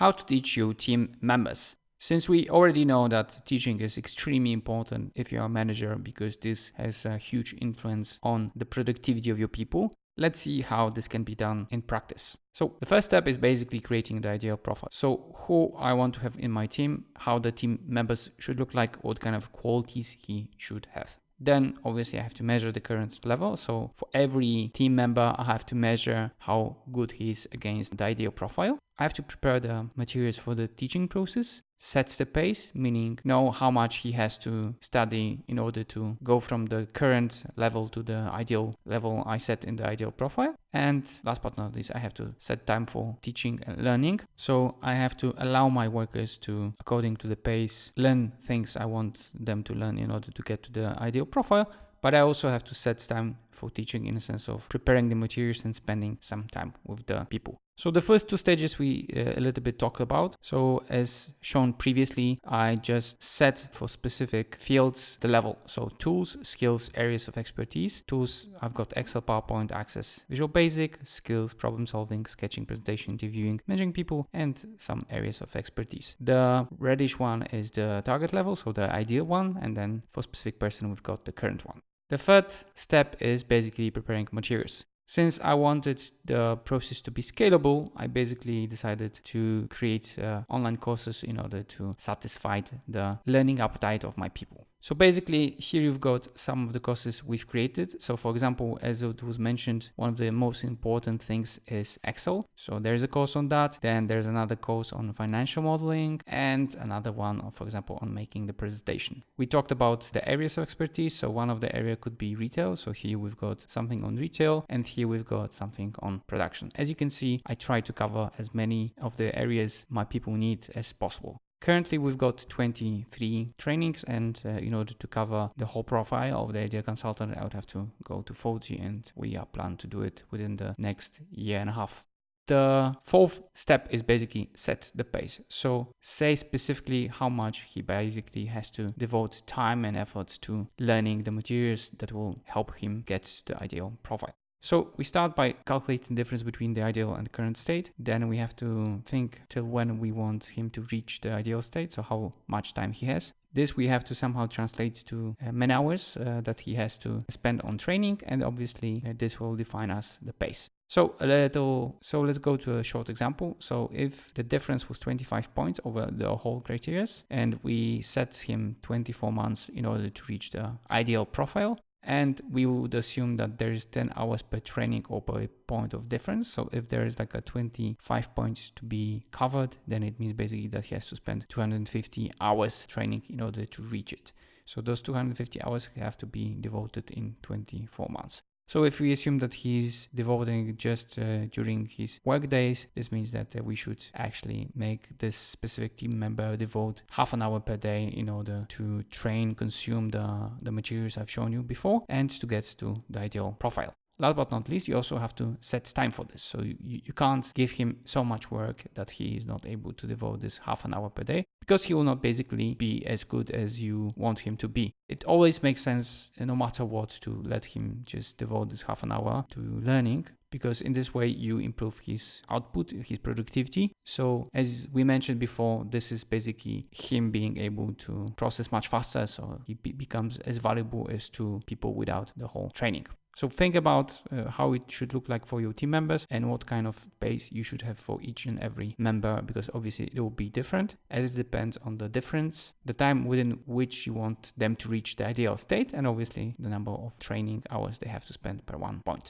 How to teach your team members. Since we already know that teaching is extremely important if you're a manager because this has a huge influence on the productivity of your people, let's see how this can be done in practice. So the first step is basically creating the ideal profile. So who I want to have in my team, how the team members should look like, what kind of qualities he should have. Then obviously I have to measure the current level. So for every team member, I have to measure how good he is against the ideal profile. I have to prepare the materials for the teaching process, sets the pace, meaning know how much he has to study in order to go from the current level to the ideal level I set in the ideal profile. And last but not least, I have to set time for teaching and learning. So I have to allow my workers to, according to the pace, learn things I want them to learn in order to get to the ideal profile. But I also have to set time for teaching in a sense of preparing the materials and spending some time with the people. So the first two stages we a little bit talked about. So as shown previously, I just set for specific fields the level. So tools, skills, areas of expertise. Tools, I've got Excel, PowerPoint, Access, Visual Basic, skills, problem solving, sketching, presentation, interviewing, managing people, and some areas of expertise. The reddish one is the target level, so the ideal one. And then for specific person, we've got the current one. The third step is basically preparing materials. Since I wanted the process to be scalable, I basically decided to create online courses in order to satisfy the learning appetite of my people. So basically here you've got some of the courses we've created. So for example, as it was mentioned, one of the most important things is Excel. So there's a course on that. Then there's another course on financial modeling and another one, for example, on making the presentation. We talked about the areas of expertise. So one of the area could be retail. So here we've got something on retail and here we've got something on production. As you can see, I try to cover as many of the areas my people need as possible. Currently, we've got 23 trainings, and in order to cover the whole profile of the ideal consultant, I would have to go to 40, and we are planning to do it within the next year and a half. The fourth step is basically set the pace. So say specifically how much he basically has to devote time and effort to learning the materials that will help him get to the ideal profile. So we start by calculating the difference between the ideal and the current state. Then we have to think till when we want him to reach the ideal state, so how much time he has. This we have to somehow translate to man hours that he has to spend on training, and obviously this will define us the pace. So let's go to a short example. So if the difference was 25 points over the whole criteria, and we set him 24 months in order to reach the ideal profile, and we would assume that there is 10 hours per training or per point of difference. So if there is like a 25 points to be covered, then it means basically that he has to spend 250 hours training in order to reach it. So those 250 hours have to be devoted in 24 months. So if we assume that he's devoting just during his work days, this means that we should actually make this specific team member devote half an hour per day in order to train, consume the materials I've shown you before, and to get to the ideal profile. Last but not least, you also have to set time for this. So you can't give him so much work that he is not able to devote this half an hour per day, because he will not basically be as good as you want him to be. It always makes sense, no matter what, to let him just devote this half an hour to learning, because in this way you improve his output, his productivity. So as we mentioned before, this is basically him being able to process much faster, so he becomes as valuable as to people without the whole training. So think about how it should look like for your team members and what kind of pace you should have for each and every member, because obviously it will be different as it depends on the difference, the time within which you want them to reach the ideal state, and obviously the number of training hours they have to spend per one point.